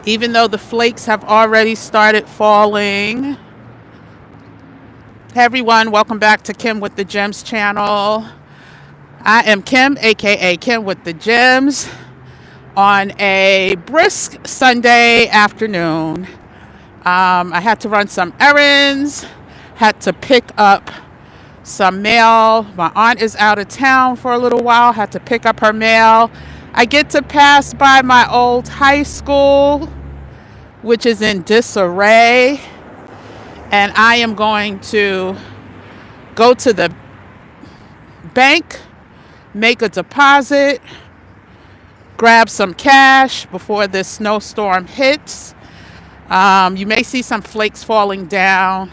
even though the flakes have already started falling. Hey everyone, welcome back to Kim with the Gems channel. I am Kim, aka Kim with the Gems, on a brisk Sunday afternoon. I had to run some errands, had to pick up some mail. My aunt is out of town for a little while, had to pick up her mail. I get to pass by my old high school, which is in disarray, and I am going to go to the bank, make a deposit, grab some cash before this snowstorm hits. You may see some flakes falling down.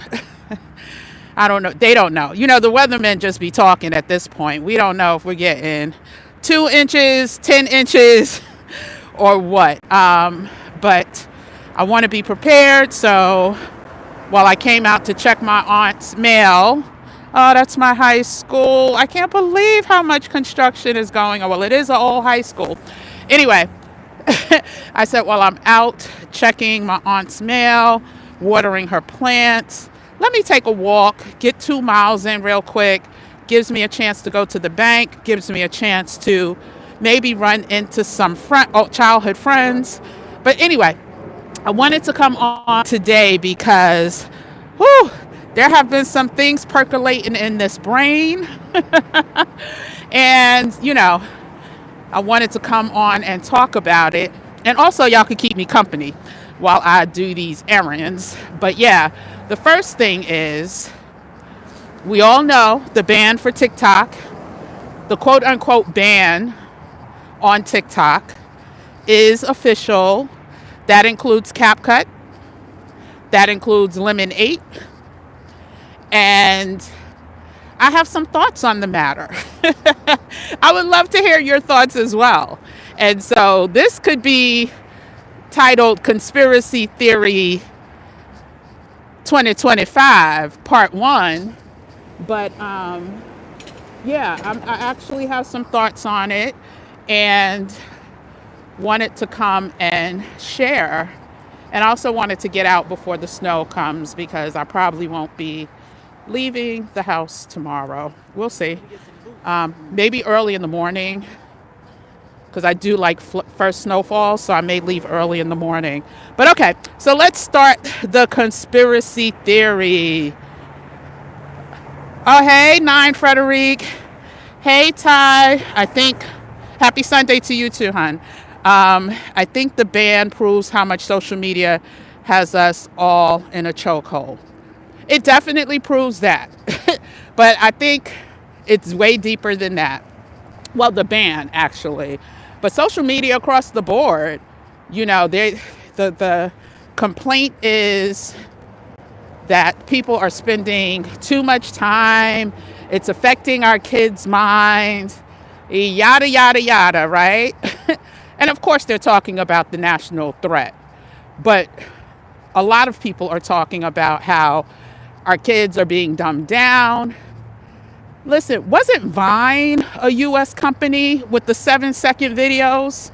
I don't know. They don't know. You know, the weathermen just be talking at this point. We don't know if we're getting 2 inches, 10 inches, or what. But I want to be prepared. So while I came out to check my aunt's mail, oh, that's my high school. I can't believe how much construction is going on. Well, it is an old high school. Anyway, I said, well, I'm out checking my aunt's mail, watering her plants. Let me take a walk, get 2 miles in real quick. Gives me a chance to go to the bank, gives me a chance to maybe run into some childhood friends. But anyway, I wanted to come on today because there have been some things percolating in this brain. And, you know, I wanted to come on and talk about it. And also, y'all could keep me company while I do these errands. But yeah, the first thing is, we all know the ban for TikTok, the quote unquote ban on TikTok is official. That includes CapCut, that includes Lemon 8, and I have some thoughts on the matter. I would love to hear your thoughts as well. And so this could be titled Conspiracy Theory 2025 Part 1. But yeah, I actually have some thoughts on it and wanted to come and share. And also wanted to get out before the snow comes because I probably won't be leaving the house tomorrow. We'll see. Maybe early in the morning because I do like first snowfall, so I may leave early in the morning. But okay, so let's start the conspiracy theory. Oh, hey, 9 Frederic. Hey, Ty. I think, happy Sunday to you too, hon. I think the ban proves how much social media has us all in a chokehold. It definitely proves that. But I think it's way deeper than that. Well, the ban, actually. But social media across the board, you know, the complaint is that people are spending too much time. It's affecting our kids' minds, yada, yada, yada, right? And of course, they're talking about the national threat. But a lot of people are talking about how our kids are being dumbed down. Listen, wasn't Vine a U.S. company with the 7-second videos?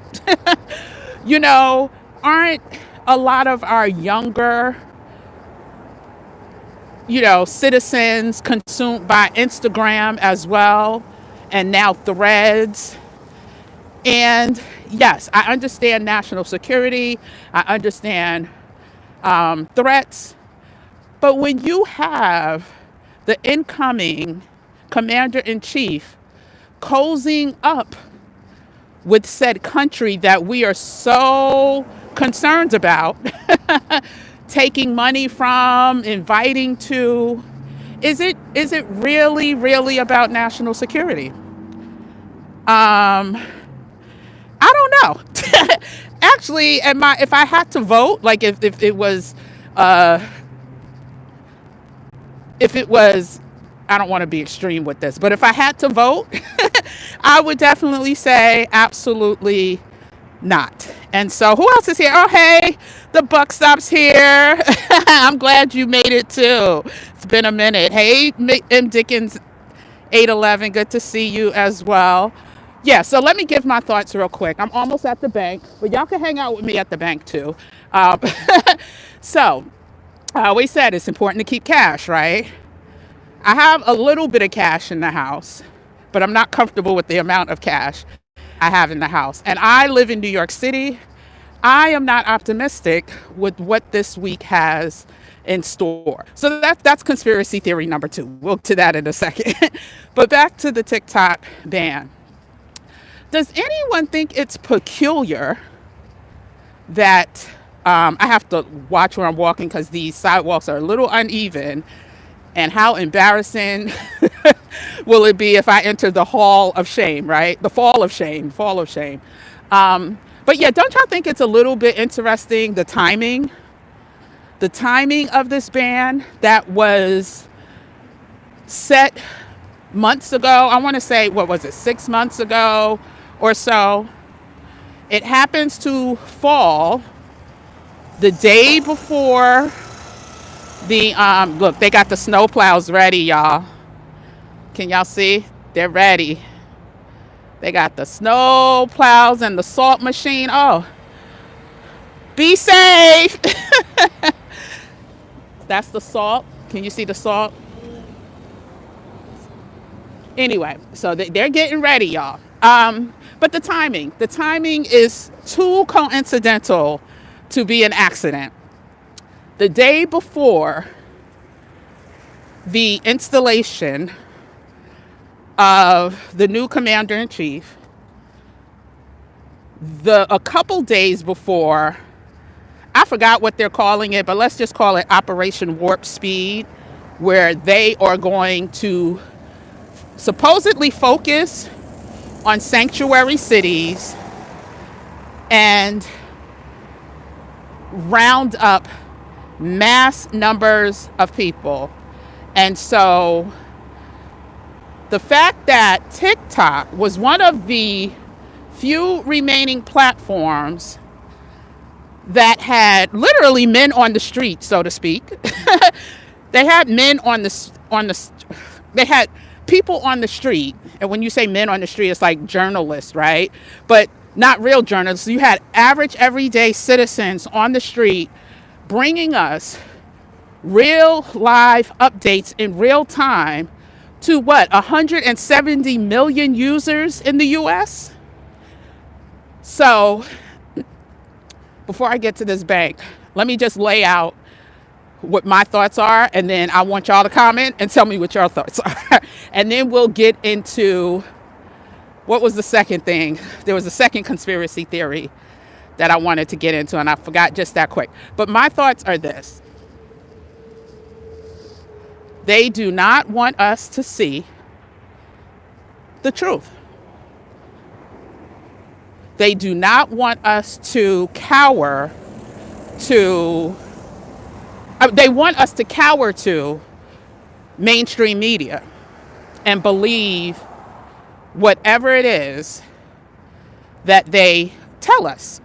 You know, aren't a lot of our younger citizens consumed by Instagram as well, and now Threads? And yes, I understand national security, I understand threats, but when you have the incoming commander-in-chief cozying up with said country that we are so concerned about, taking money from, inviting to, is it really, really about national security? I don't know. Actually, if I had to vote, like if it was, I don't want to be extreme with this, but if I had to vote, I would definitely say absolutely not. And so who else is here? Oh, hey, the buck stops here. I'm glad you made it too. It's been a minute. Hey, M. Dickens 811, good to see you as well. Yeah, so let me give my thoughts real quick. I'm almost at the bank, but y'all can hang out with me at the bank too. Um, so I always said it's important to keep cash, right? I have a little bit of cash in the house, but I'm not comfortable with the amount of cash I have in the house. And I live in New York City. I am not optimistic with what this week has in store. So that's conspiracy theory number two. We'll get to that in a second. But back to the TikTok ban. Does anyone think it's peculiar that I have to watch where I'm walking because these sidewalks are a little uneven? And how embarrassing will it be if I enter the hall of shame, right? The fall of shame, fall of shame. But yeah, don't y'all think it's a little bit interesting, the timing of this ban that was set months ago? I want to say, what was it, 6 months ago or so? It happens to fall the day before the, look, they got the snow plows ready, y'all. Can y'all see? They're ready. They got the snow plows and the salt machine. Oh, be safe. That's the salt. Can you see the salt? Anyway, so they're getting ready, y'all. But the timing is too coincidental to be an accident. The day before the installation of the new commander-in-chief, a couple days before, I forgot what they're calling it, but let's just call it Operation Warp Speed, where they are going to supposedly focus on sanctuary cities and round up mass numbers of people. And so the fact that TikTok was one of the few remaining platforms that had literally men on the street, so to speak. They had men they had people on the street. And when you say men on the street, it's like journalists, right? But not real journalists. You had average everyday citizens on the street bringing us real live updates in real time to what, 170 million users in the US? So before I get to this bank, let me just lay out what my thoughts are, and then I want y'all to comment and tell me what your thoughts are. And then we'll get into what was the second thing. There was a second conspiracy theory that I wanted to get into, and I forgot just that quick. But my thoughts are this. They do not want us to see the truth. They do not want us to cower to, they want us to cower to mainstream media and believe whatever it is that they tell us.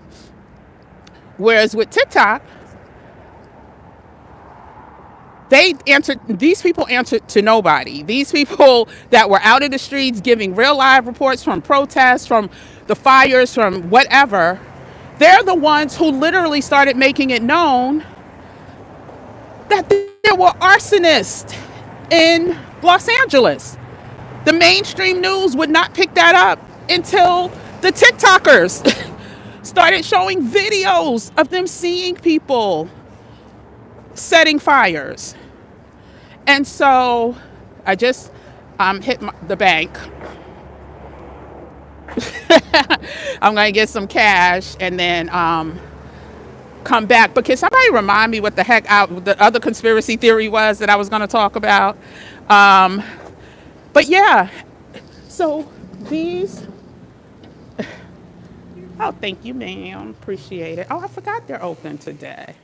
Whereas with TikTok, these people answered to nobody. These people that were out in the streets giving real live reports from protests, from the fires, from whatever, they're the ones who literally started making it known that there were arsonists in Los Angeles. The mainstream news would not pick that up until the TikTokers started showing videos of them seeing people setting fires. And so I just hit the bank. I'm going to get some cash and then come back. But can somebody remind me what the heck the other conspiracy theory was that I was going to talk about? But yeah, so these... Oh, thank you, ma'am. Appreciate it. Oh, I forgot they're open today.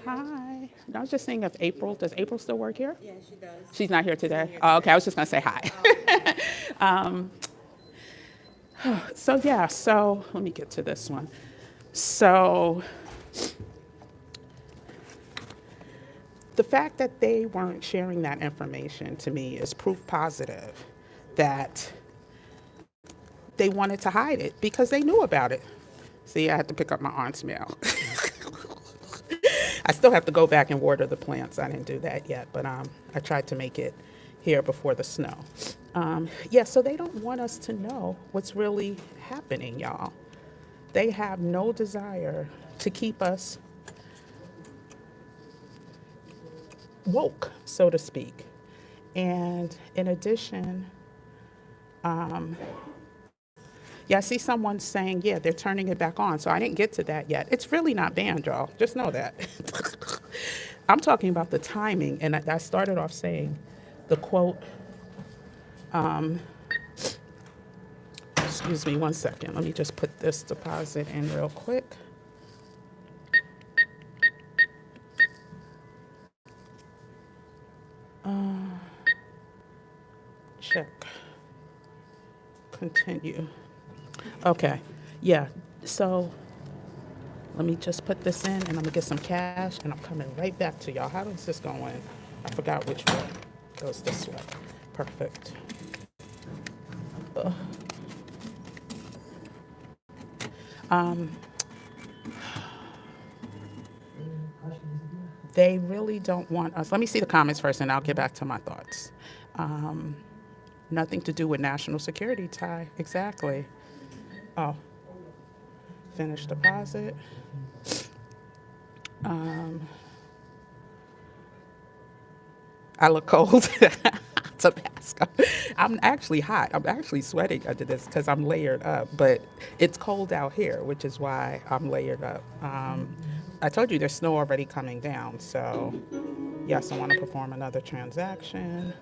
Hi. I was just saying if does April still work here? Yeah, she does. She's not here today? Oh, okay. I was just going to say hi. So yeah, so let me get to this one. So the fact that they weren't sharing that information to me is proof positive that they wanted to hide it because they knew about it. See, I had to pick up my aunt's mail. I still have to go back and water the plants. I didn't do that yet, but I tried to make it here before the snow. Yeah, so they don't want us to know what's really happening, y'all. They have no desire to keep us woke, so to speak. And in addition, yeah, I see someone saying, yeah, they're turning it back on. So I didn't get to that yet. It's really not banned, y'all. Just know that. I'm talking about the timing. And I started off saying the quote, excuse me 1 second. Let me just put this deposit in real quick. Check. Continue. Okay. Yeah. So let me just put this in and I'm gonna get some cash and I'm coming right back to y'all. How does this go in? I forgot which way. Goes this way. Perfect. Ugh. They really don't want us. Let me see the comments first and I'll get back to my thoughts. Nothing to do with national security, Ty. Exactly. Oh, finished deposit. I look cold. Tabasco. I'm actually hot. I'm actually sweating under this because I'm layered up, but it's cold out here, which is why I'm layered up. I told you there's snow already coming down, so yes, I want to perform another transaction.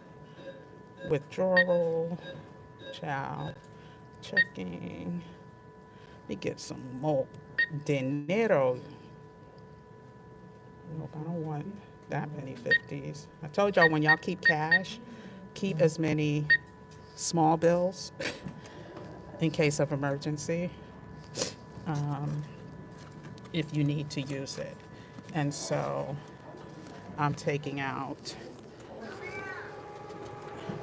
Withdrawal, child, checking. Let me get some more dinero. Nope, I don't want that many 50s. I told y'all when y'all keep cash, keep as many small bills in case of emergency, if you need to use it. And so I'm taking out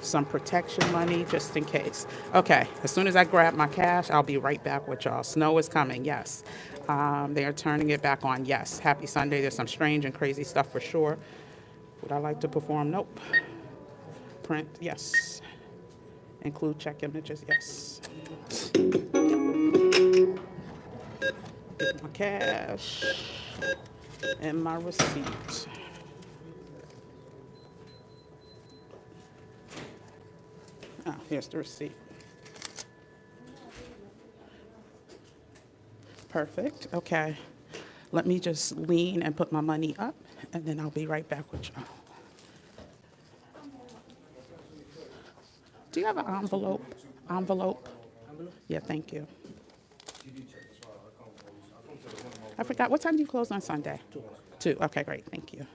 some protection money just in case. Okay, as soon as I grab my cash, I'll be right back with y'all. Snow is coming, yes. They are turning it back on, yes. Happy Sunday. There's some strange and crazy stuff for sure. Would I like to perform? Nope. Print, yes. Include check images, yes. Get my cash and my receipt. Ah, here's the receipt. Perfect. Okay. Let me just lean and put my money up, and then I'll be right back with y'all. Do you have an envelope? Envelope? Yeah, thank you. I forgot. What time do you close on Sunday? 2. Okay, great. Thank you.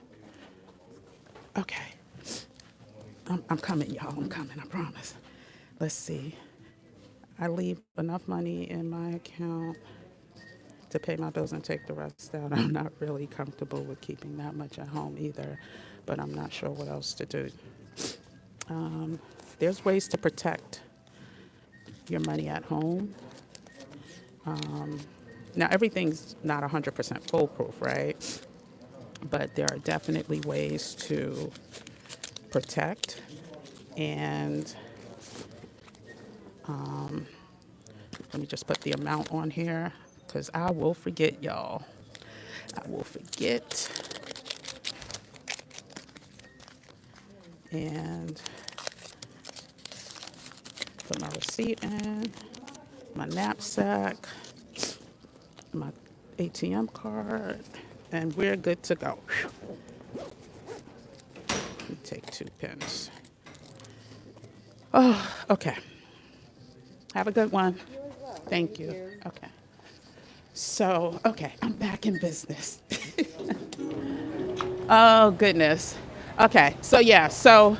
Okay. I'm coming, y'all. I'm coming, I promise. Let's see. I leave enough money in my account to pay my bills and take the rest out. I'm not really comfortable with keeping that much at home either, but I'm not sure what else to do. There's ways to protect your money at home. Now, everything's not 100% foolproof, right? But there are definitely ways to protect. And let me just put the amount on here because I will forget, y'all. I will forget. And put my receipt in, my knapsack, my ATM card, and we're good to go. Let me take 2 pens. Oh, okay. Have a good one. Thank you. Okay. So, okay, I'm back in business. Oh, goodness. Okay, so yeah, so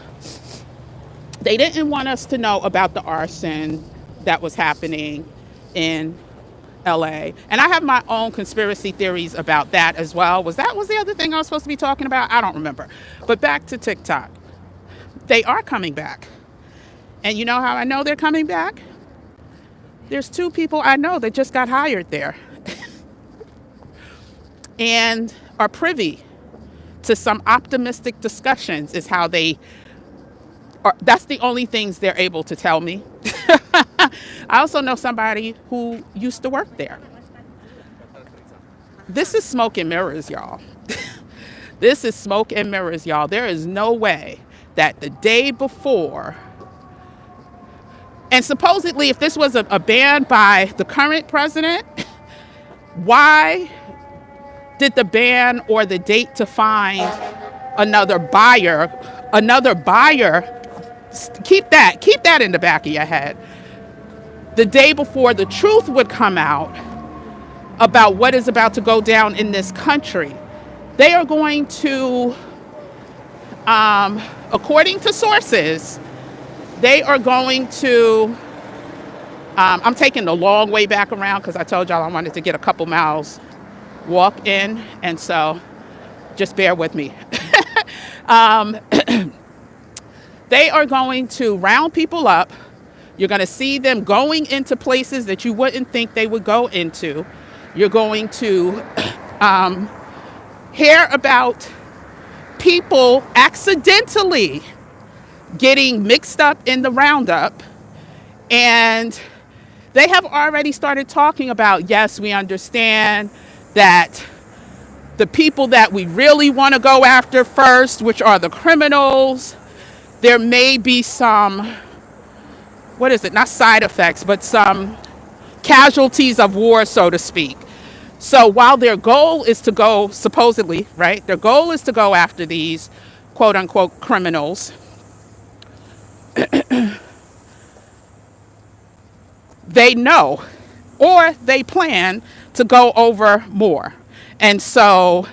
they didn't want us to know about the arson that was happening in LA. And I have my own conspiracy theories about that as well. Was the other thing I was supposed to be talking about? I don't remember. But back to TikTok. They are coming back. And you know how I know they're coming back? There's 2 people I know that just got hired there and are privy to some optimistic discussions is how they are. That's the only things they're able to tell me. I also know somebody who used to work there. This is smoke and mirrors, y'all. This is smoke and mirrors, y'all. There is no way that the day before, and supposedly if this was a ban by the current president, why did the ban or the date to find another buyer, keep that in the back of your head. The day before the truth would come out about what is about to go down in this country, they are going to, according to sources, they are going to, I'm taking the long way back around because I told y'all I wanted to get a couple miles walk in, and so just bear with me. They are going to round people up. You're going to see them going into places that you wouldn't think they would go into. You're going to hear about people accidentally getting mixed up in the roundup. And they have already started talking about, yes, we understand that the people that we really want to go after first, which are the criminals, there may be some, not side effects, but some casualties of war, so to speak. So while their goal is to go, supposedly, right, their goal is to go after these quote unquote criminals, they know or they plan to go over more. And so,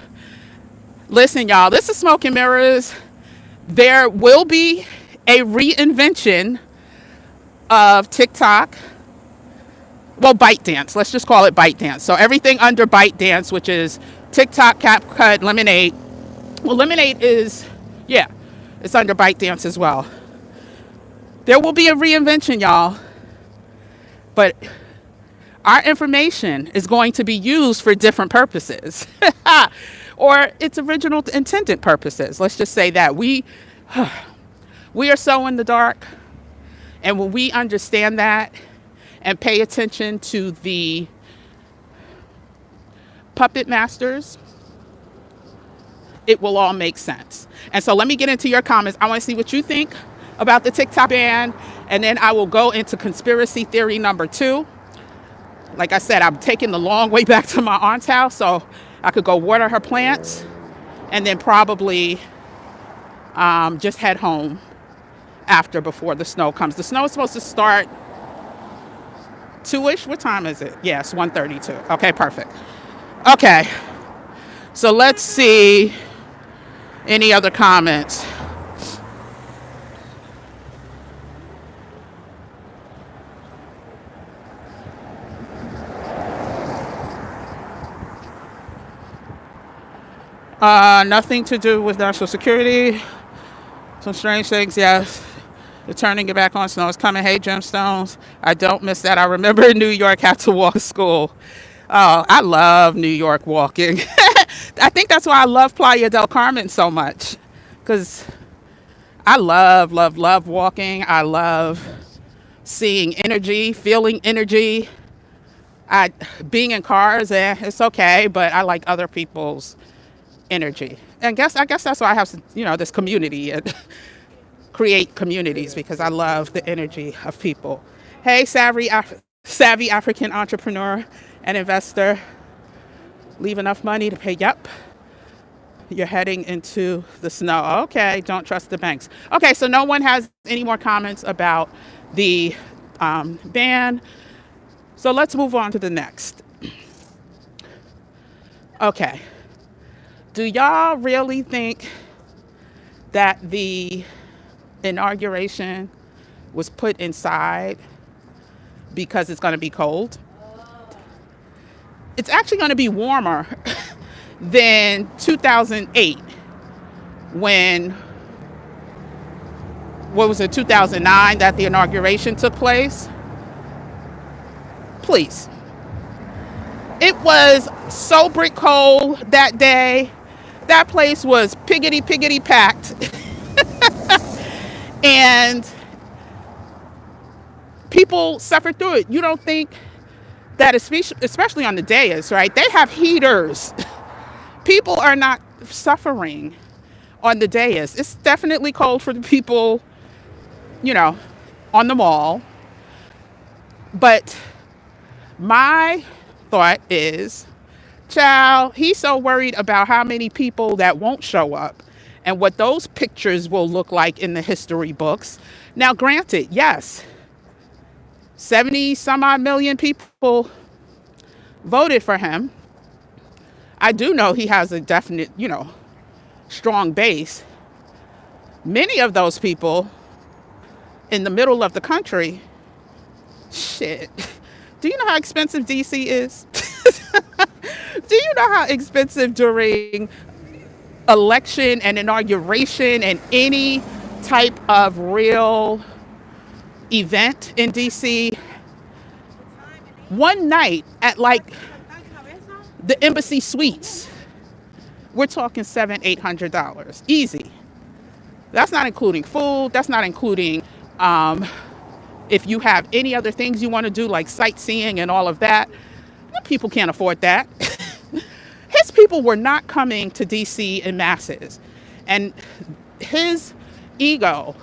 listen, y'all, this is smoke and mirrors. There will be a reinvention of TikTok. Well, ByteDance. Let's just call it ByteDance. So everything under ByteDance, which is TikTok, CapCut, Lemonade. Well, Lemonade is, it's under ByteDance as well. There will be a reinvention, y'all. But our information is going to be used for different purposes or its original intended purposes. Let's just say that we are so in the dark. And when we understand that and pay attention to the puppet masters, it will all make sense. And so let me get into your comments. I want to see what you think about the TikTok ban. And then I will go into conspiracy theory number 2. Like I said, I'm taking the long way back to my aunt's house so I could go water her plants and then probably just head home before the snow comes. The snow is supposed to start 2-ish. What time is it? Yes, 1:32. Okay, perfect. Okay, so let's see any other comments. Nothing to do with national security. Some strange things, yes. They're turning it back on. Snow is coming. Hey, gemstones. I don't miss that. I remember in New York, had to walk to school. Oh, I love New York walking. I think that's why I love Playa del Carmen so much. Because I love walking. I love seeing energy, feeling energy. Being in cars, it's okay, but I like other people's energy. And I guess that's why I have, this community and create communities, because I love the energy of people. Hey, savvy African entrepreneur and investor, leave enough money to pay. Yep. You're heading into the snow. Okay, don't trust the banks. Okay, so no one has any more comments about the ban. So let's move on to the next. Okay. Do y'all really think that the inauguration was put inside because it's going to be cold? It's actually going to be warmer than 2008 when, 2009 that the inauguration took place? Please. It was so brick cold that day. That place was piggity packed. And people suffered through it. You don't think that, especially on the dais, right? They have heaters. People are not suffering on the dais. It's definitely cold for the people, you know, on the mall. But my thought is, child, he's so worried about how many people that won't show up and what those pictures will look like in the history books. Now, granted, yes, 70 some odd million people voted for him. I do know he has a definite, strong base. Many of those people in the middle of the country, shit. Do you know how expensive DC is? Do you know how expensive during election and inauguration and any type of real event in DC? One night at like the Embassy Suites, we're talking $700-800 easy. That's not including food. That's not including if you have any other things you want to do, like sightseeing and all of that. People can't afford that. His people were not coming to DC in masses. And his ego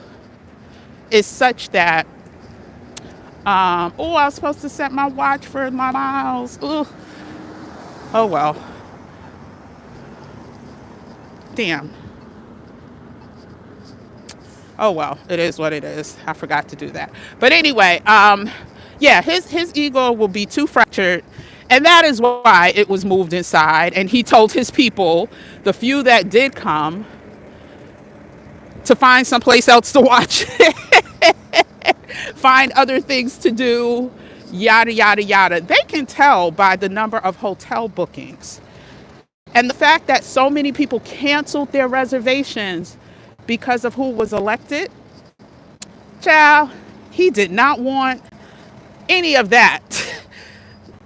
is such that, I was supposed to set my watch for my miles. Ugh. Oh, well. Damn. Oh, well, it is what it is. I forgot to do that. But anyway, yeah, his ego will be too fractured. And that is why it was moved inside. And he told his people, the few that did come, to find someplace else to watch, find other things to do, yada, yada, yada. They can tell by the number of hotel bookings. And the fact that so many people canceled their reservations because of who was elected. Child, he did not want any of that.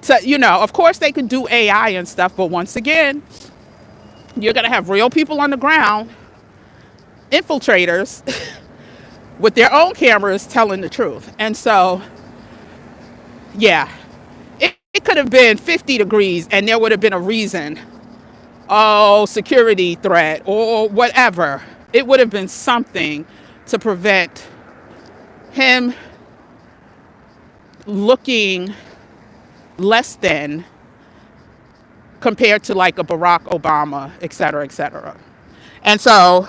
So, of course they could do AI and stuff, but once again, you're going to have real people on the ground, infiltrators, with their own cameras telling the truth. And so, yeah, it could have been 50 degrees and there would have been a reason. Oh, security threat or whatever. It would have been something to prevent him looking less than compared to like a Barack Obama, et cetera, et cetera. And so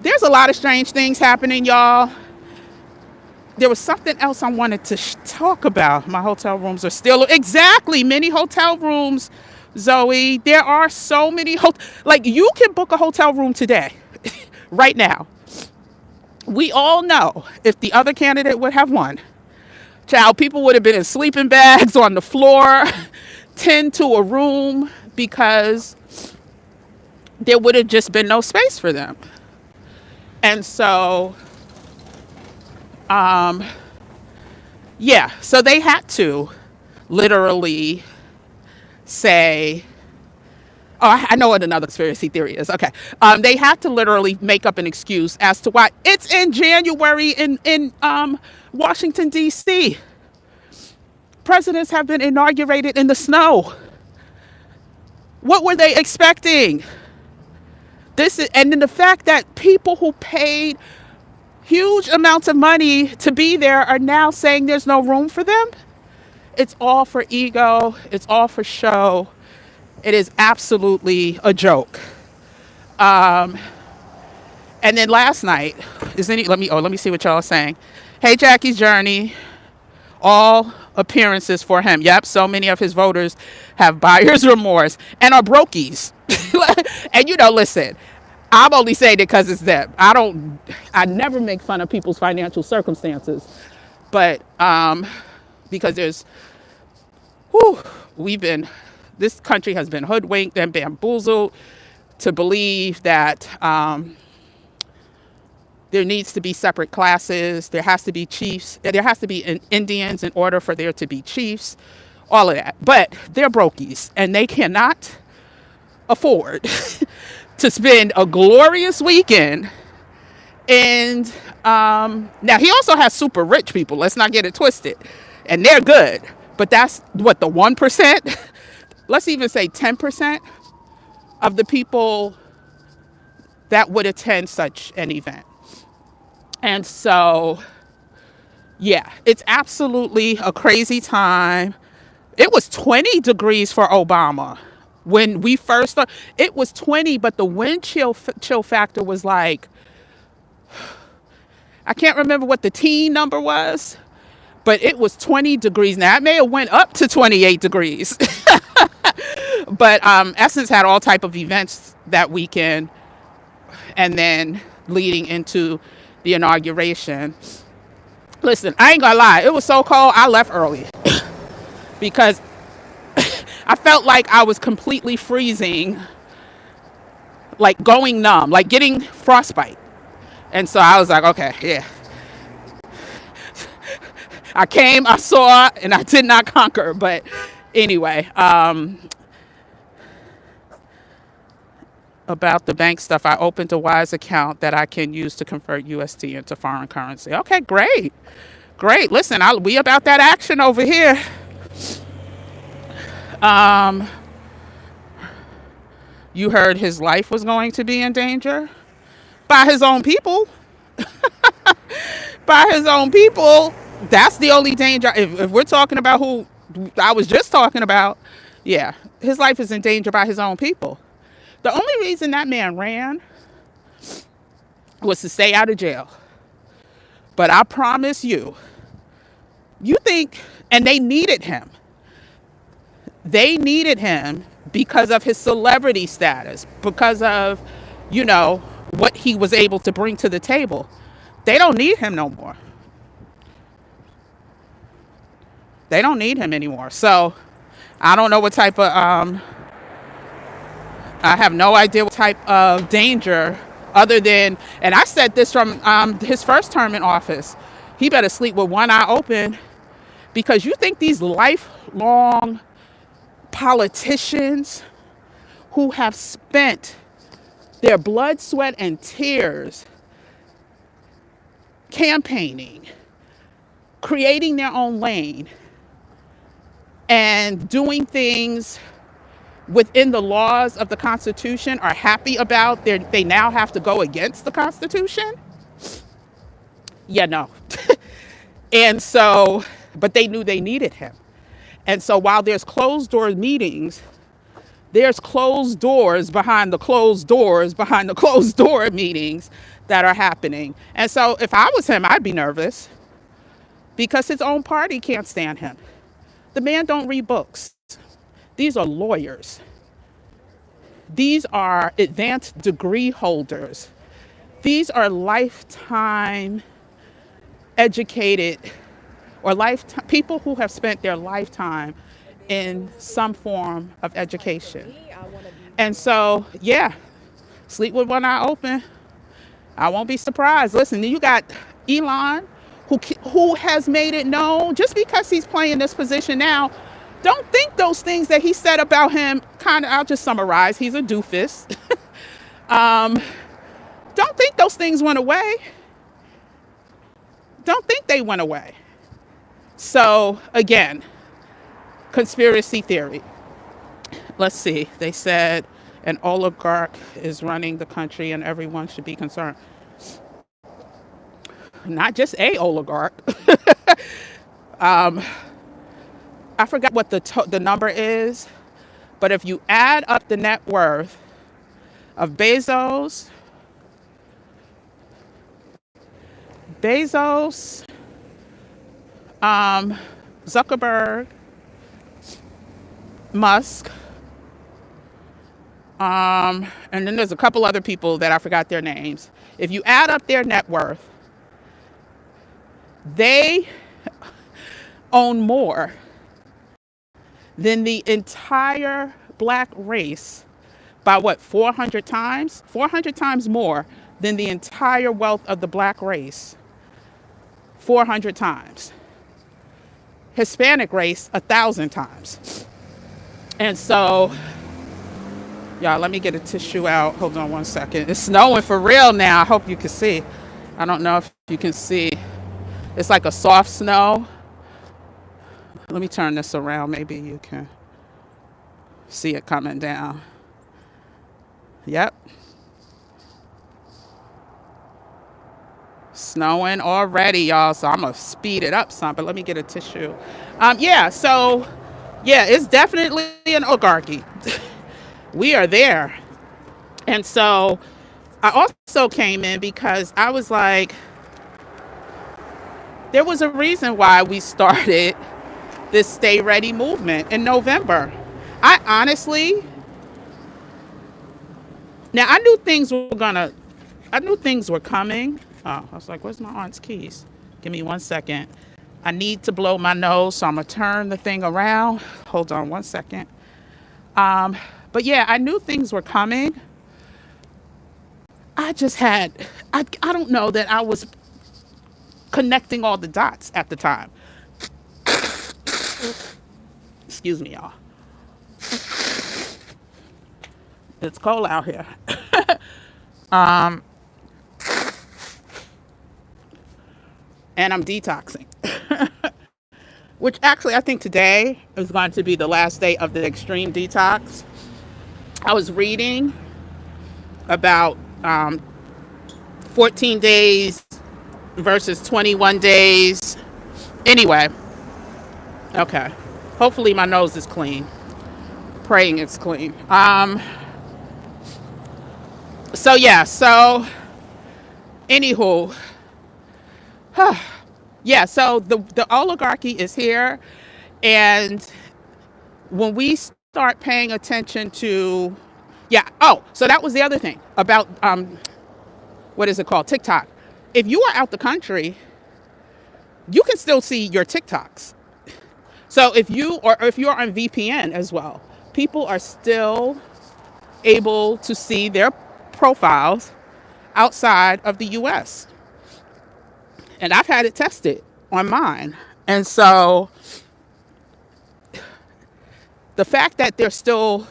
there's a lot of strange things happening, y'all. There was something else I wanted to talk about. My hotel rooms are still, exactly, many hotel rooms, Zoe. There are so many, like you can book a hotel room today, right now. We all know if the other candidate would have won, child, people would have been in sleeping bags on the floor, 10 to a room, because there would have just been no space for them. And so, yeah, so they had to literally say, oh, I know what another conspiracy theory is. Okay. They had to literally make up an excuse as to why it's in January in Washington, D.C. Presidents have been inaugurated in the snow. What were they expecting? And then the fact that people who paid huge amounts of money to be there are now saying there's no room for them. It's all for ego. It's all for show. It is absolutely a joke. And then last night, let me see what y'all are saying. Hey, Jackie's Journey, all appearances for him. Yep, so many of his voters have buyer's remorse and are brokies. And listen, I'm only saying it because it's them. I never make fun of people's financial circumstances, but because this country has been hoodwinked and bamboozled to believe that There needs to be separate classes. There has to be chiefs. There has to be Indians in order for there to be chiefs. All of that. But they're brokies, and they cannot afford to spend a glorious weekend. And now he also has super rich people. Let's not get it twisted. And they're good. But that's what, the 1%? Let's even say 10% of the people that would attend such an event. And so, yeah, it's absolutely a crazy time. It was 20 degrees for Obama when we first started. It was 20, but the wind chill factor was like, I can't remember what the teen number was, but it was 20 degrees. Now, it may have went up to 28 degrees. But Essence had all type of events that weekend, and then leading into the inauguration. Listen, I ain't gonna lie. It was so cold, I left early because I felt like I was completely freezing, like going numb, like getting frostbite. And so I was like, okay, yeah. I came, I saw, and I did not conquer. But anyway, about the bank stuff, I opened a Wise account that I can use to convert USD into foreign currency. Okay, great. Great. Listen, we about that action over here. You heard his life was going to be in danger by his own people. By his own people. That's the only danger. If we're talking about who I was just talking about, yeah, his life is in danger by his own people. The only reason that man ran was to stay out of jail. But I promise you, you think, and they needed him. They needed him because of his celebrity status, because of, what he was able to bring to the table. They don't need him no more. They don't need him anymore. So I don't know what type of, I have no idea what type of danger other than, and I said this from his first term in office, he better sleep with one eye open, because you think these lifelong politicians who have spent their blood, sweat, and tears campaigning, creating their own lane, and doing things within the laws of the Constitution are happy about they now have to go against the Constitution? Yeah, no. And so, but they knew they needed him. And so while there's closed door meetings, there's closed doors behind the closed doors behind the closed door meetings that are happening. And so if I was him, I'd be nervous because his own party can't stand him. The man don't read books. These are lawyers. These are advanced degree holders. These are lifetime educated or people who have spent their lifetime in some form of education. And so, yeah, sleep with one eye open. I won't be surprised. Listen, you got Elon, who has made it known, just because he's playing this position now, don't think those things that he said about him, I'll just summarize, he's a doofus. Don't think those things went away. Don't think they went away. So, again, conspiracy theory. Let's see. They said an oligarch is running the country and everyone should be concerned. Not just a oligarch. I forgot what the number is, but if you add up the net worth of Bezos, Zuckerberg, Musk, and then there's a couple other people that I forgot their names. If you add up their net worth, they own more than the entire black race by 400 times? 400 times more than the entire wealth of the black race 400 times. Hispanic race 1,000 times. And so, y'all, let me get a tissue out. Hold on one second. It's snowing for real now. I hope you can see. I don't know if you can see. It's like a soft snow. Let me turn this around. Maybe you can see it coming down. Yep. Snowing already, y'all. So I'm going to speed it up some, but let me get a tissue. So it's definitely an oligarchy. We are there. And so I also came in because I was like, there was a reason why we started this Stay Ready movement in November. I honestly, now I knew things were coming. Oh, I was like, where's my aunt's keys? Give me 1 second. I need to blow my nose, so I'm gonna turn the thing around. Hold on 1 second. But yeah, I knew things were coming. I don't know that I was connecting all the dots at the time. Excuse me, y'all. It's cold out here. And I'm detoxing. Which actually I think today is going to be the last day of the extreme detox. I was reading about 14 days versus 21 days. Anyway, okay. Hopefully my nose is clean. Praying it's clean. So anywho, yeah, so the oligarchy is here, and when we start paying attention to, so that was the other thing about what is it called, TikTok. If you are out the country, you can still see your TikToks. So if you're on VPN as well, people are still able to see their profiles outside of the US. And I've had it tested on mine. And so the fact that they're still,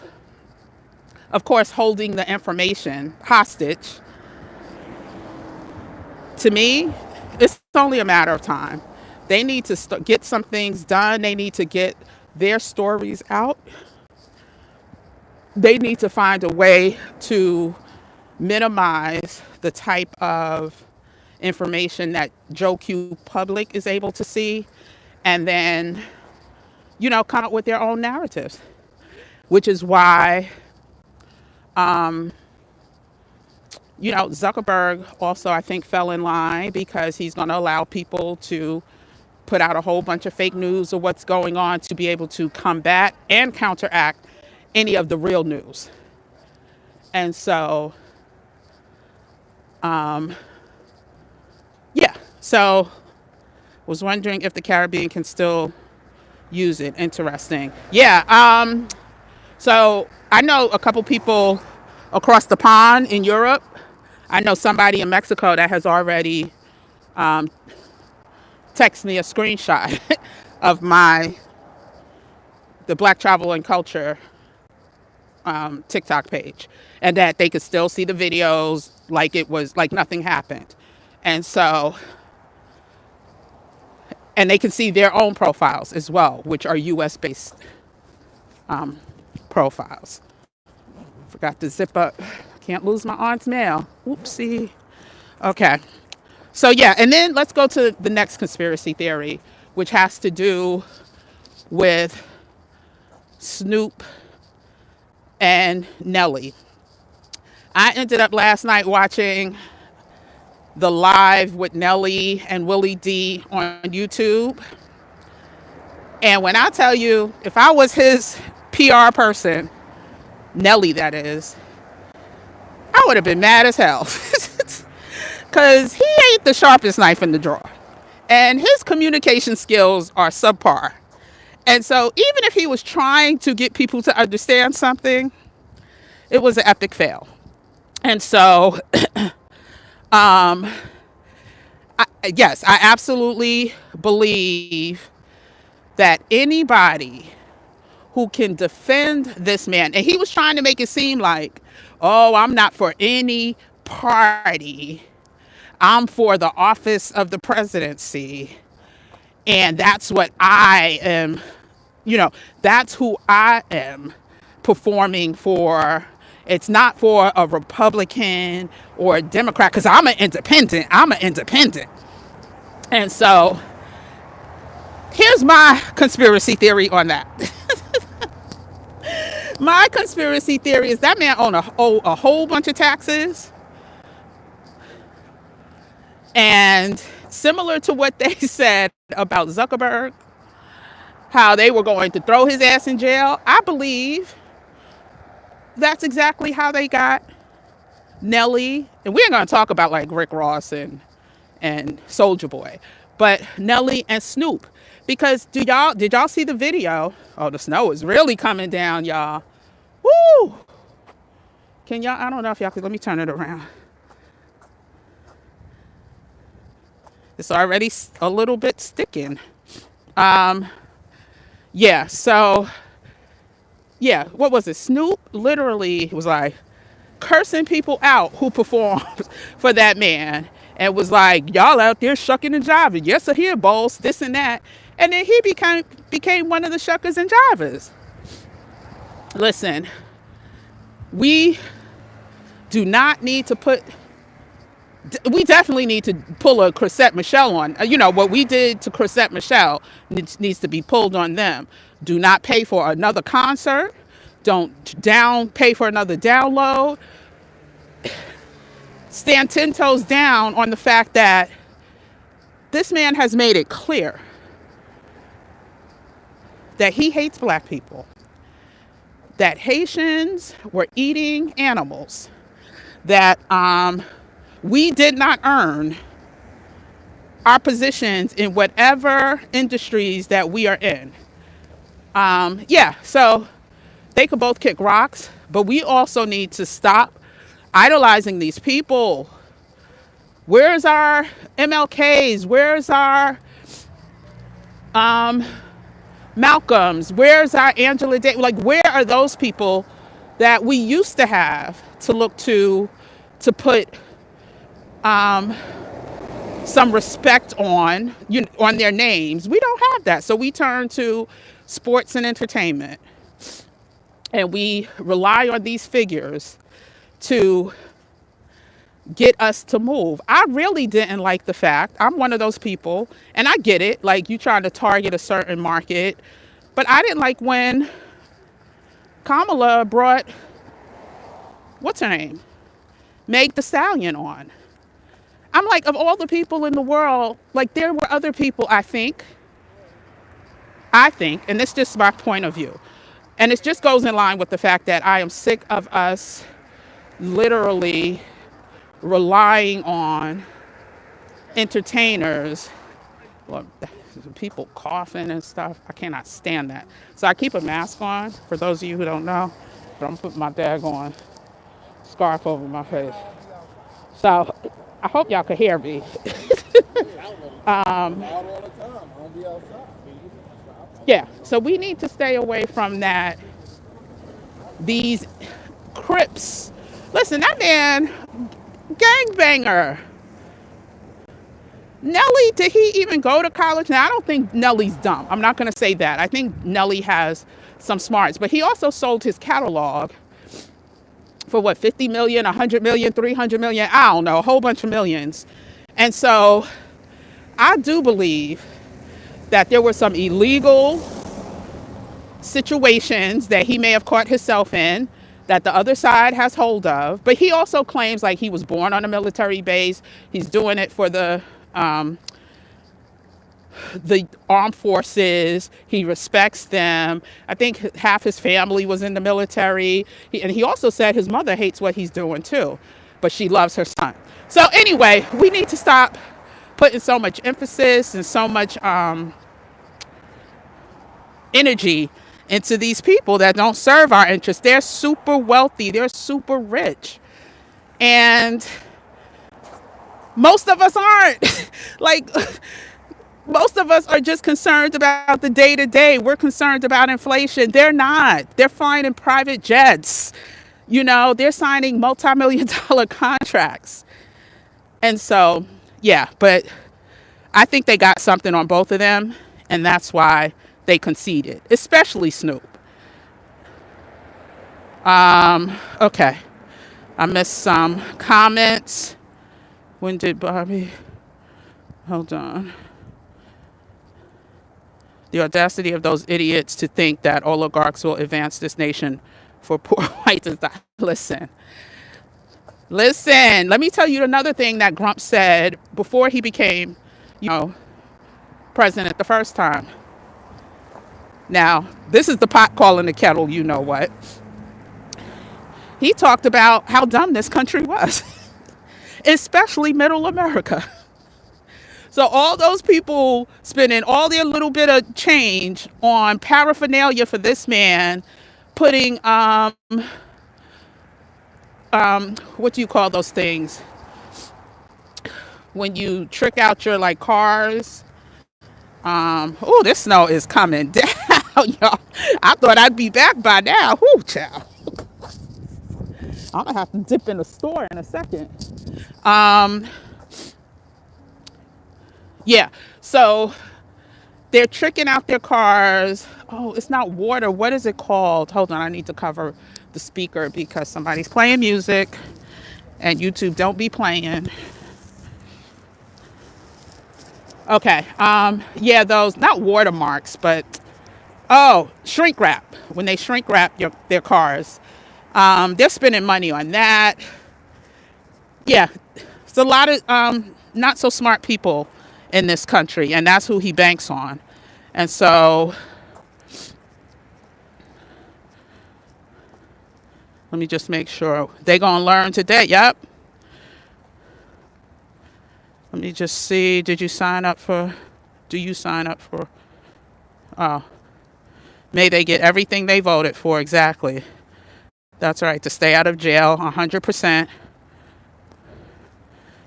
of course, holding the information hostage, to me, it's only a matter of time. They need to get some things done. They need to get their stories out. They need to find a way to minimize the type of information that Joe Q public is able to see, and then, come up with their own narratives, which is why, Zuckerberg also, I think, fell in line because he's going to allow people to put out a whole bunch of fake news of what's going on to be able to combat and counteract any of the real news. And so, so was wondering if the Caribbean can still use it. Interesting. So I know a couple people across the pond in Europe. I know somebody in Mexico that has already texted me a screenshot of the Black Travel and Culture TikTok page, and that they could still see the videos like it was like nothing happened. And so, and they can see their own profiles as well, which are US based profiles. Forgot to zip up. Can't lose my aunt's mail. Oopsie. Okay. So and then let's go to the next conspiracy theory, which has to do with Snoop and Nelly. I ended up last night watching the live with Nelly and Willie D on YouTube. And when I tell you, if I was his PR person, Nelly that is, I would have been mad as hell. Because he ain't the sharpest knife in the drawer. And his communication skills are subpar. And so even if he was trying to get people to understand something, it was an epic fail. And so Um, yes, I absolutely believe that anybody who can defend this man, and he was trying to make it seem like, oh, I'm not for any party, I'm for the office of the presidency. And that's what I am, that's who I am performing for. It's not for a Republican or a Democrat, because I'm an independent. And so here's my conspiracy theory on that. My conspiracy theory is that man owe a whole bunch of taxes. And similar to what they said about Zuckerberg, how they were going to throw his ass in jail, I believe that's exactly how they got Nelly. And we ain't going to talk about like Rick Ross and Soldier Boy, but Nelly and Snoop. Because did y'all see the video? Oh, the snow is really coming down, y'all. Woo! Can y'all, I don't know if y'all could, let me turn it around. It's already a little bit sticking. Yeah, so, yeah, what was it? Snoop literally was like cursing people out who performed for that man and was like, y'all out there shucking and jiving. Yes, sir, here, boss, this and that. And then he became one of the shuckers and jivers. Listen, we do not need to we definitely need to pull a Chrisette Michele on. What we did to Chrisette Michele needs to be pulled on them. Do not pay for another concert. Don't pay for another download. Stand 10 toes down on the fact that this man has made it clear that he hates black people, that Haitians were eating animals, that we did not earn our positions in whatever industries that we are in. Yeah, so they could both kick rocks, but we also need to stop idolizing these people. Where's our MLKs? Where's our Malcolms? Where's our Angela Davis? Like, where are those people that we used to have to look to put some respect on their names? We don't have that. So we turn to sports and entertainment. And we rely on these figures to get us to move. I really didn't like the fact, I'm one of those people, and I get it, like you trying to target a certain market, but I didn't like when Kamala brought, what's her name? Meg Thee Stallion on. I'm like, of all the people in the world, like there were other people, I think, and it's just my point of view. And it just goes in line with the fact that I am sick of us literally relying on entertainers. Well, people coughing and stuff. I cannot stand that. So I keep a mask on, for those of you who don't know. But I'm putting my daggone scarf over my face. So I hope y'all can hear me. Yeah, so we need to stay away from that. These Crips. Listen, that man, gangbanger. Nelly, did he even go to college? Now, I don't think Nelly's dumb. I'm not going to say that. I think Nelly has some smarts. But he also sold his catalog for what, 50 million, 100 million, 300 million? I don't know, a whole bunch of millions. And so I do believe that there were some illegal situations that he may have caught himself in that the other side has hold of. But he also claims like he was born on a military base. He's doing it for the armed forces. He respects them. I think half his family was in the military. And he also said his mother hates what he's doing too, but she loves her son. So anyway, we need to stop putting so much emphasis and so much energy into these people that don't serve our interests. They're super wealthy. They're super rich. And Most of us aren't. Like, most of us are just concerned about the day to day. We're concerned about inflation. They're not. They're flying in private jets. They're signing multi-million dollar contracts. And so, yeah, but I think they got something on both of them. And that's why they conceded, especially Snoop. Okay. I missed some comments. When did Bobby? Hold on. The audacity of those idiots to think that oligarchs will advance this nation for poor whites. Listen. Let me tell you another thing that Grump said before he became, president the first time. Now, this is the pot calling the kettle, you know what. He talked about how dumb this country was, especially middle America. So all those people spending all their little bit of change on paraphernalia for this man, putting what do you call those things? When you trick out your like cars. Oh, this snow is coming down, y'all. I thought I'd be back by now. Whoo, child. I'm gonna have to dip in the store in a second. Yeah, so they're tricking out their cars. Oh, it's not water. What is it called? Hold on, I need to cover the speaker because somebody's playing music and YouTube don't be playing. Okay, yeah, those, not watermarks, but, shrink wrap. When they shrink wrap their cars, they're spending money on that. Yeah, it's a lot of not so smart people in this country, and that's who he banks on. And so let me just make sure they're gonna learn today. Yep. Let me just see. Do you sign up for? Oh, may they get everything they voted for. Exactly. That's right. To stay out of jail, 100%.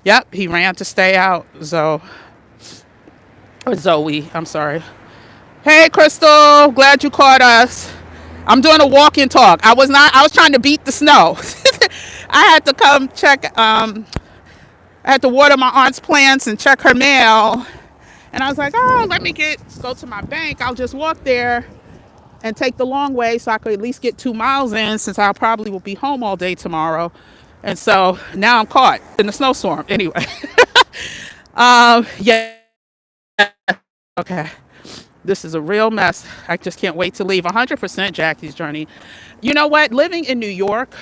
Yep. He ran to stay out. Zoe. I'm sorry. Hey, Crystal. Glad you caught us. I'm doing a walk and talk. I was trying to beat the snow. I had to come check. I had to water my aunt's plants and check her mail. And I was like, let me go to my bank. I'll just walk there and take the long way so I could at least get 2 miles in, since I probably will be home all day tomorrow. And so now I'm caught in the snowstorm. Anyway. Yeah. Okay. This is a real mess. I just can't wait to leave. 100% Jackie's journey. You know what? Living in New York.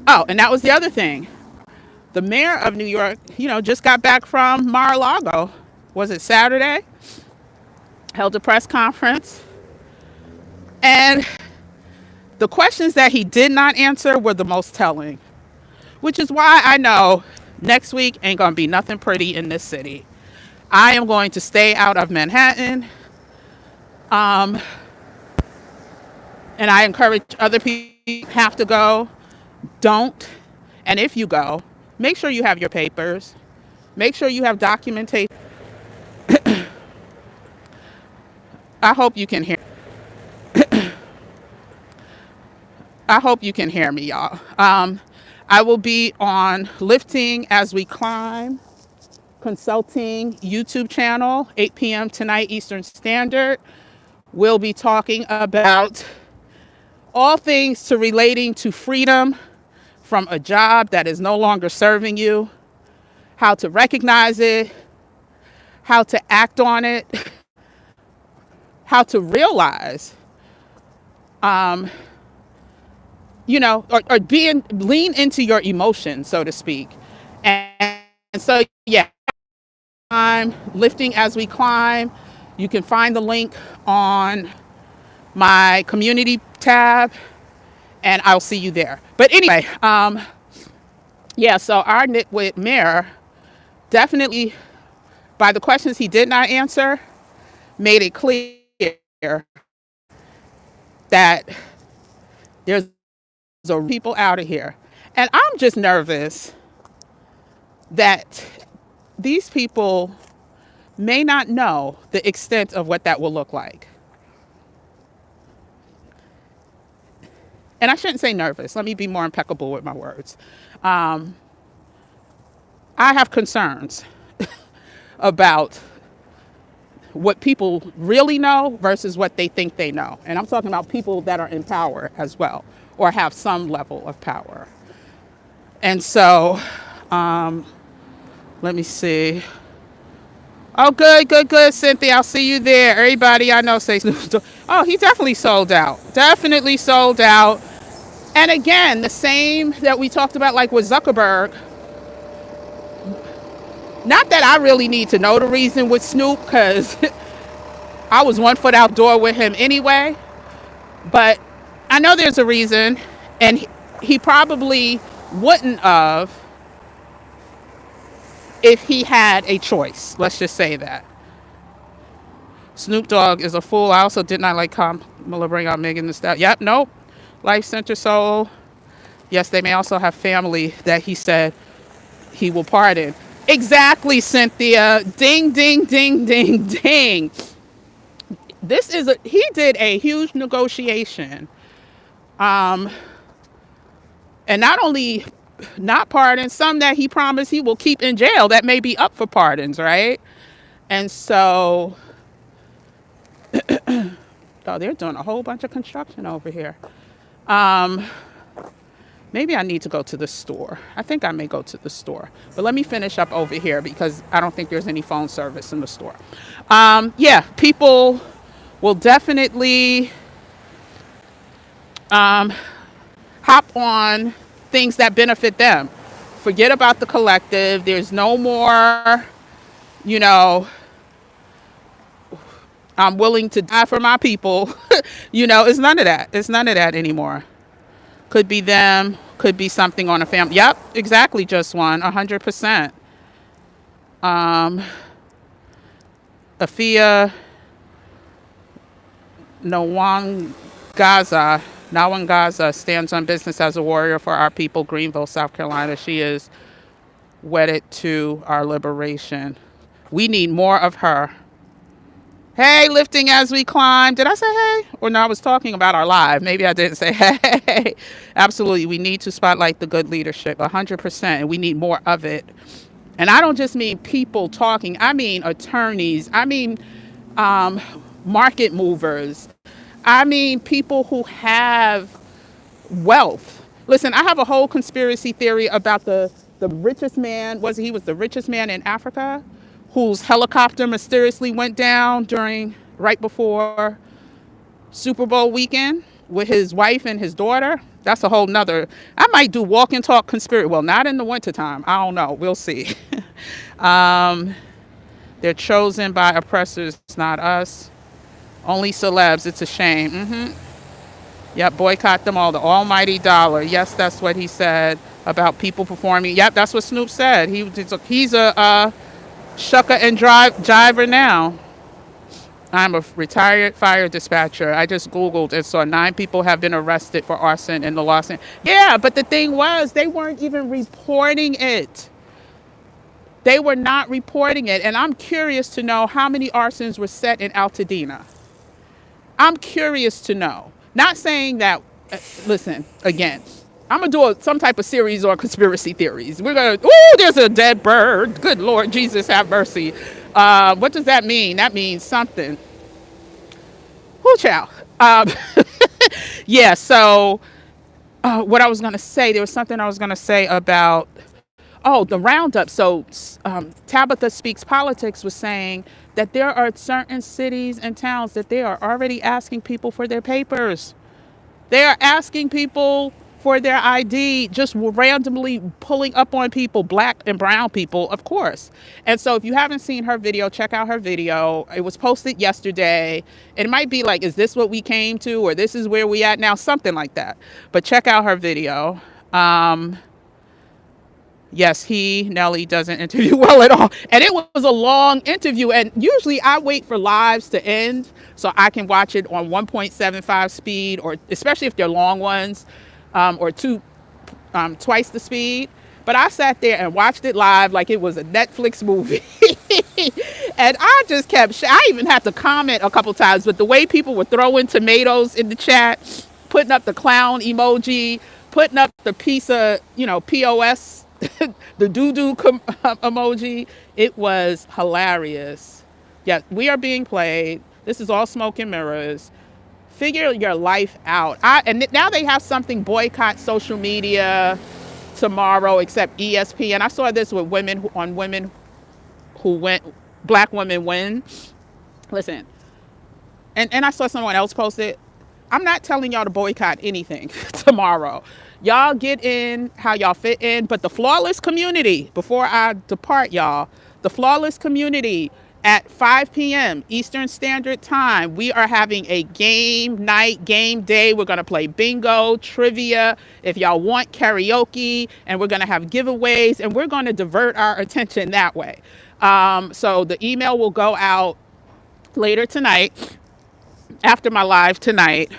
Oh, and that was the other thing. The mayor of New York, just got back from Mar-a-Lago. Was it Saturday? Held a press conference. And the questions that he did not answer were the most telling, which is why I know next week ain't going to be nothing pretty in this city. I am going to stay out of Manhattan. And I encourage other people who have to go, don't. And if you go, make sure you have your papers. Make sure you have documentation. I hope you can hear. I hope you can hear me, y'all. I will be on Lifting as We Climb Consulting YouTube channel, 8 p.m. tonight Eastern Standard. We'll be talking about all things to relating to freedom from a job that is no longer serving you, how to recognize it, how to act on it, how to realize, or lean into your emotions, so to speak. And so, yeah, I'm Lifting as We Climb. You can find the link on my community tab, and I'll see you there. But anyway, so our nitwit mayor definitely, by the questions he did not answer, made it clear that there's people out of here. And I'm just nervous that these people may not know the extent of what that will look like. And I shouldn't say nervous. Let me be more impeccable with my words. I have concerns about what people really know versus what they think they know. And I'm talking about people that are in power as well, or have some level of power. And so, let me see. Oh, good, Cynthia. I'll see you there. Everybody I know say Snoop Dogg. Oh, he definitely sold out. Definitely sold out. And again, the same that we talked about, like with Zuckerberg. Not that I really need to know the reason with Snoop, because I was 1 foot outdoor with him anyway. But I know there's a reason, and he probably wouldn't have if he had a choice. Let's just say that. Snoop Dogg is a fool. I also did not like Kamala bring out Megan Thee Stallion. Yep, nope. Life Center Soul. Yes, they may also have family that he said he will pardon. Exactly, Cynthia. Ding, ding, ding, ding, ding. He did a huge negotiation. And not only not pardon, some that he promised he will keep in jail that may be up for pardons, right? And so, oh, they're doing a whole bunch of construction over here. Maybe I need to go to the store. I think I may go to the store. But let me finish up over here because I don't think there's any phone service in the store. Yeah, people will definitely hop on things that benefit them. Forget about the collective. There's no more, I'm willing to die for my people. It's none of that. It's none of that anymore. Could be them, could be something on a family. Yep, exactly, just one, 100%. Afia Nawangaza stands on business as a warrior for our people, Greenville, South Carolina. She is wedded to our liberation. We need more of her. Hey, lifting as we climb. Did I say hey? Or no, I was talking about our live. Maybe I didn't say hey. Absolutely. We need to spotlight the good leadership, 100%. And we need more of it. And I don't just mean people talking. I mean attorneys. I mean market movers. I mean people who have wealth. Listen, I have a whole conspiracy theory about the richest man. He was the richest man in Africa, whose helicopter mysteriously went down right before Super Bowl weekend with his wife and his daughter. That's a whole nother. I might do walk and talk conspiracy. Well, not in the wintertime. I don't know. We'll see. They're chosen by oppressors, not us. Only celebs. It's a shame. Yep, boycott them all. The almighty dollar. Yes, that's what he said about people performing. Yep, that's what Snoop said. He's a shucker and driver now. I'm a retired fire dispatcher. I just Googled and saw 9 people have been arrested for arson in the Los Angeles. Yeah, but the thing was, they weren't even reporting it. They were not reporting it. And I'm curious to know how many arsons were set in Altadena. I'm curious to know. Not saying that, listen, again, I'm going to do some type of series on conspiracy theories. We're going to, there's a dead bird. Good Lord, Jesus, have mercy. What does that mean? That means something. Whoo, child. Yeah, so what I was going to say, there was something I was going to say about, the roundup. So Tabitha Speaks Politics was saying that there are certain cities and towns that they are already asking people for their papers. They are asking people for their ID, just randomly pulling up on people, black and brown people, of course. And so if you haven't seen her video, check out her video. It was posted yesterday. It might be like, is this what we came to? Or this is where we at now? Something like that. But check out her video. Yes, Nelly doesn't interview well at all. And it was a long interview. And usually I wait for lives to end so I can watch it on 1.75 speed, or especially if they're long ones, or twice the speed. But I sat there and watched it live like it was a Netflix movie. And I just kept, I even had to comment a couple times, but the way people were throwing tomatoes in the chat, putting up the clown emoji, putting up the piece of, POS, the doo-doo emoji, it was hilarious. Yeah, we are being played. This is all smoke and mirrors. Figure your life out. And now they have something, boycott social media tomorrow, except ESPN. I saw this with women who went, black women win. Listen, and I saw someone else post it. I'm not telling y'all to boycott anything tomorrow. Y'all get in how y'all fit in, but the flawless community, before I depart, y'all, the flawless community at 5 p.m. Eastern Standard Time, we are having a game night, game day. We're going to play bingo, trivia, if y'all want karaoke, and we're going to have giveaways, and we're going to divert our attention that way. So the email will go out later tonight, after my live tonight,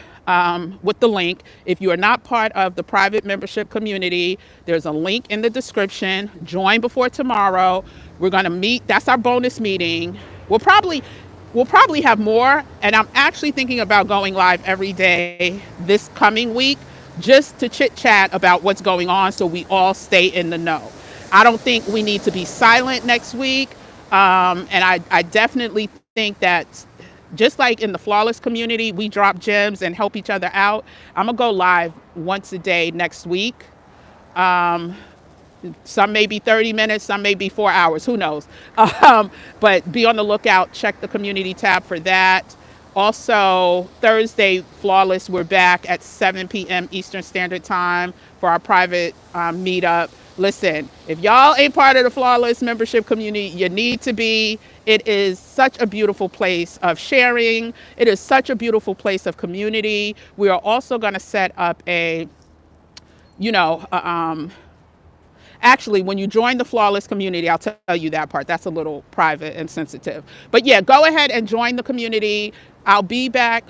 with the link. If you are not part of the private membership community, there's a link in the description. Join before tomorrow. We're going to meet. That's our bonus meeting. We'll probably have more. And I'm actually thinking about going live every day this coming week, just to chit chat about what's going on, so we all stay in the know. I don't think we need to be silent next week. And I definitely think that, just like in the flawless community, we drop gems and help each other out. I'm gonna go live once a day next week. Some may be 30 minutes, some may be 4 hours, who knows? But be on the lookout, check the community tab for that. Also, Thursday, Flawless, we're back at 7 p.m. Eastern Standard Time for our private meetup. Listen, if y'all ain't part of the Flawless membership community, you need to be. It is such a beautiful place of sharing. It is such a beautiful place of community. We are also going to set up actually, when you join the Flawless community, I'll tell you that part. That's a little private and sensitive. But yeah, go ahead and join the community. I'll be back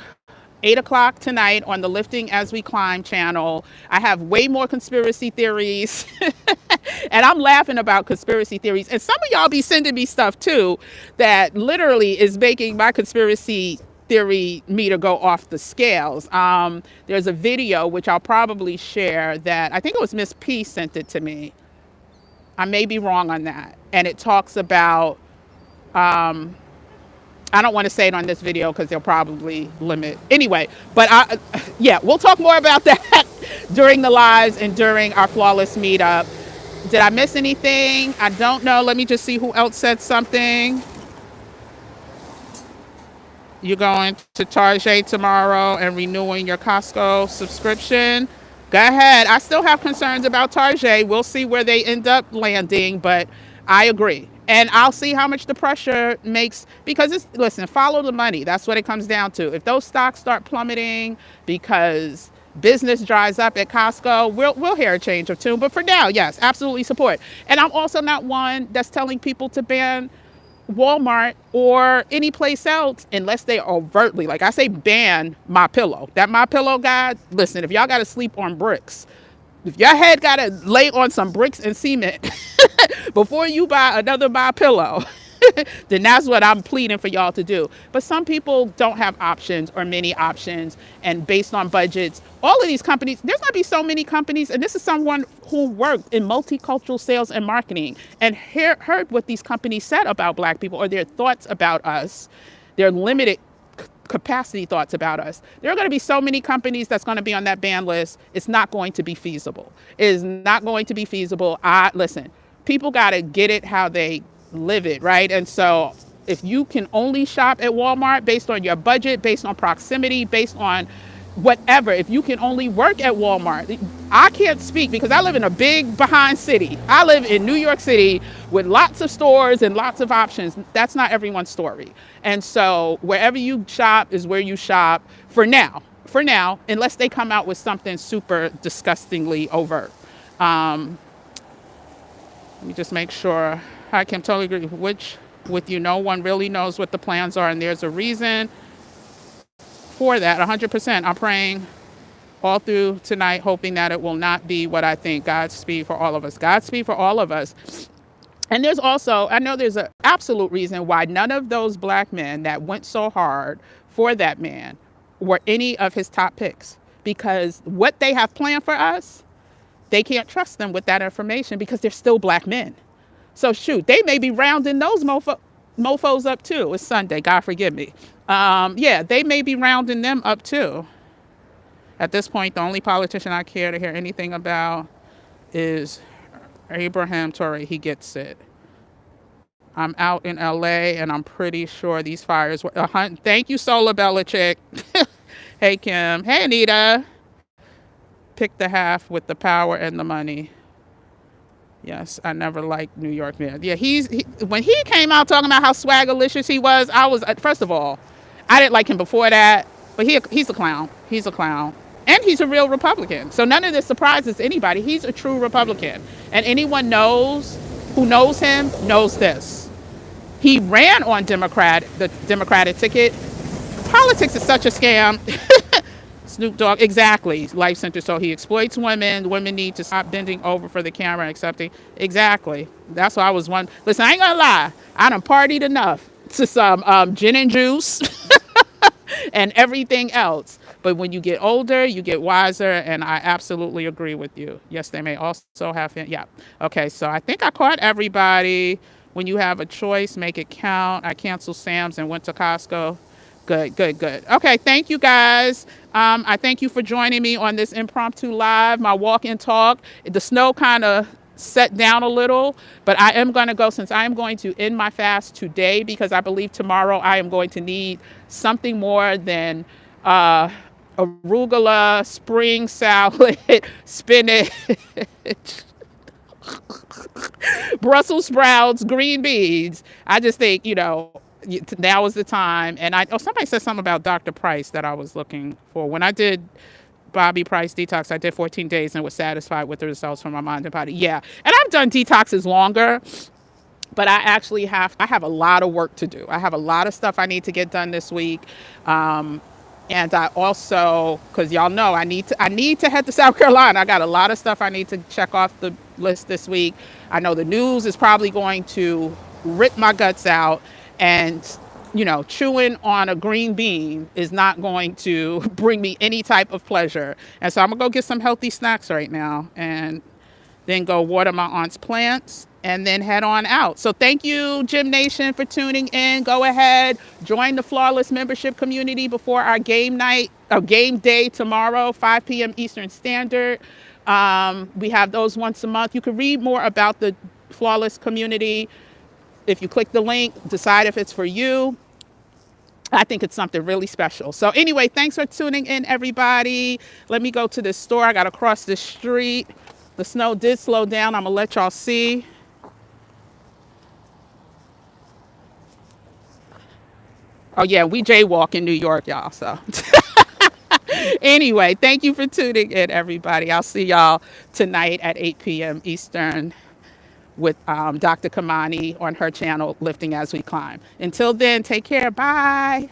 8 o'clock tonight on the Lifting as We Climb channel. I have way more conspiracy theories. And I'm laughing about conspiracy theories. And some of y'all be sending me stuff too that literally is making my conspiracy theory meter go off the scales. There's a video which I'll probably share that I think it was Miss P sent it to me. I may be wrong on that. And it talks about, I don't want to say it on this video because they'll probably limit. Anyway, but yeah, we'll talk more about that during the lives and during our Flawless meetup. Did I miss anything? I don't know. Let me just see who else said something. You're going to Target tomorrow and renewing your Costco subscription. Go ahead. I still have concerns about Target. We'll see where they end up landing, but I agree. And I'll see how much the pressure makes, because listen, follow the money. That's what it comes down to. If those stocks start plummeting because business dries up at Costco, we'll hear a change of tune. But for now, yes, absolutely support. And I'm also not one that's telling people to ban Walmart or any place else unless they overtly, like I say, ban My Pillow. That My Pillow guy, listen, if y'all got to sleep on bricks, if your head got to lay on some bricks and cement before you buy another My Pillow, then that's what I'm pleading for y'all to do. But some people don't have options or many options, and based on budgets, all of these companies, there's going to be so many companies, and this is someone who worked in multicultural sales and marketing and heard what these companies said about Black people, or their thoughts about us, their limited capacity thoughts about us. There are going to be so many companies that's going to be on that ban list. It's not going to be feasible. It is not going to be feasible. Listen, people got to get it how they live it, right? And so if you can only shop at Walmart based on your budget, based on proximity, based on whatever, if you can only work at Walmart, I can't speak because I live in a big behind city. I live in New York City with lots of stores and lots of options. That's not everyone's story. And so wherever you shop is where you shop for now, unless they come out with something super disgustingly overt. Let me just make sure. I can totally agree with you. No one really knows what the plans are, and there's a reason for that. 100%. I'm praying all through tonight, hoping that it will not be what I think. Godspeed for all of us. Godspeed for all of us. And there's also, I know there's an absolute reason why none of those black men that went so hard for that man were any of his top picks. Because what they have planned for us, they can't trust them with that information because they're still black men. So shoot, they may be rounding those mofos up too. It's Sunday, God forgive me. Yeah, they may be rounding them up too. At this point, the only politician I care to hear anything about is Abraham Torre. He gets it. I'm out in LA and I'm pretty sure these fires were Thank you, Solar Belichick. Hey, Kim. Hey, Anita. Pick the half with the power and the money. Yes, I never liked New York man. Yeah, when he came out talking about how swagalicious he was, first of all, I didn't like him before that, but he's a clown. He's a clown. And he's a real Republican. So none of this surprises anybody. He's a true Republican. And anyone who knows him knows this. He ran on the Democratic ticket. Politics is such a scam. Snoop Dogg, exactly. Life sentence. So he exploits women. Women need to stop bending over for the camera and accepting. Exactly. That's why I was one. Listen, I ain't gonna lie. I done partied enough to some gin and juice and everything else. But when you get older, you get wiser, and I absolutely agree with you. Yes, they may also have, yeah. Okay, so I think I caught everybody. When you have a choice, make it count. I canceled Sam's and went to Costco. Good. Okay, thank you guys. I thank you for joining me on this impromptu live, my walk and talk. The snow kind of set down a little, but I am going to go, since I am going to end my fast today, because I believe tomorrow I am going to need something more than arugula, spring salad, spinach, Brussels sprouts, green beans. I just think, now is the time. And somebody said something about Dr. Price that I was looking for. When I did Bobby Price detox, I did 14 days and was satisfied with the results from my mind and body. Yeah. And I've done detoxes longer, but I have a lot of work to do. I have a lot of stuff I need to get done this week. And I also, because y'all know, I need to head to South Carolina. I got a lot of stuff I need to check off the list this week. I know the news is probably going to rip my guts out, and chewing on a green bean is not going to bring me any type of pleasure. And so I'm gonna go get some healthy snacks right now, and then go water my aunt's plants, and then head on out. So thank you, Gym Nation, for tuning in. Go ahead, join the Flawless membership community before our game day tomorrow, 5 p.m. Eastern Standard. We have those once a month. You can read more about the Flawless community if you click the link, decide if it's for you. I think it's something really special. So anyway, thanks for tuning in, everybody. Let me go to this store. I got to cross the street. The snow did slow down. I'm going to let y'all see. Oh, yeah, we jaywalk in New York, y'all. So anyway, thank you for tuning in, everybody. I'll see y'all tonight at 8 p.m. Eastern with Dr. Kamani on her channel, Lifting As We Climb. Until then, take care. Bye.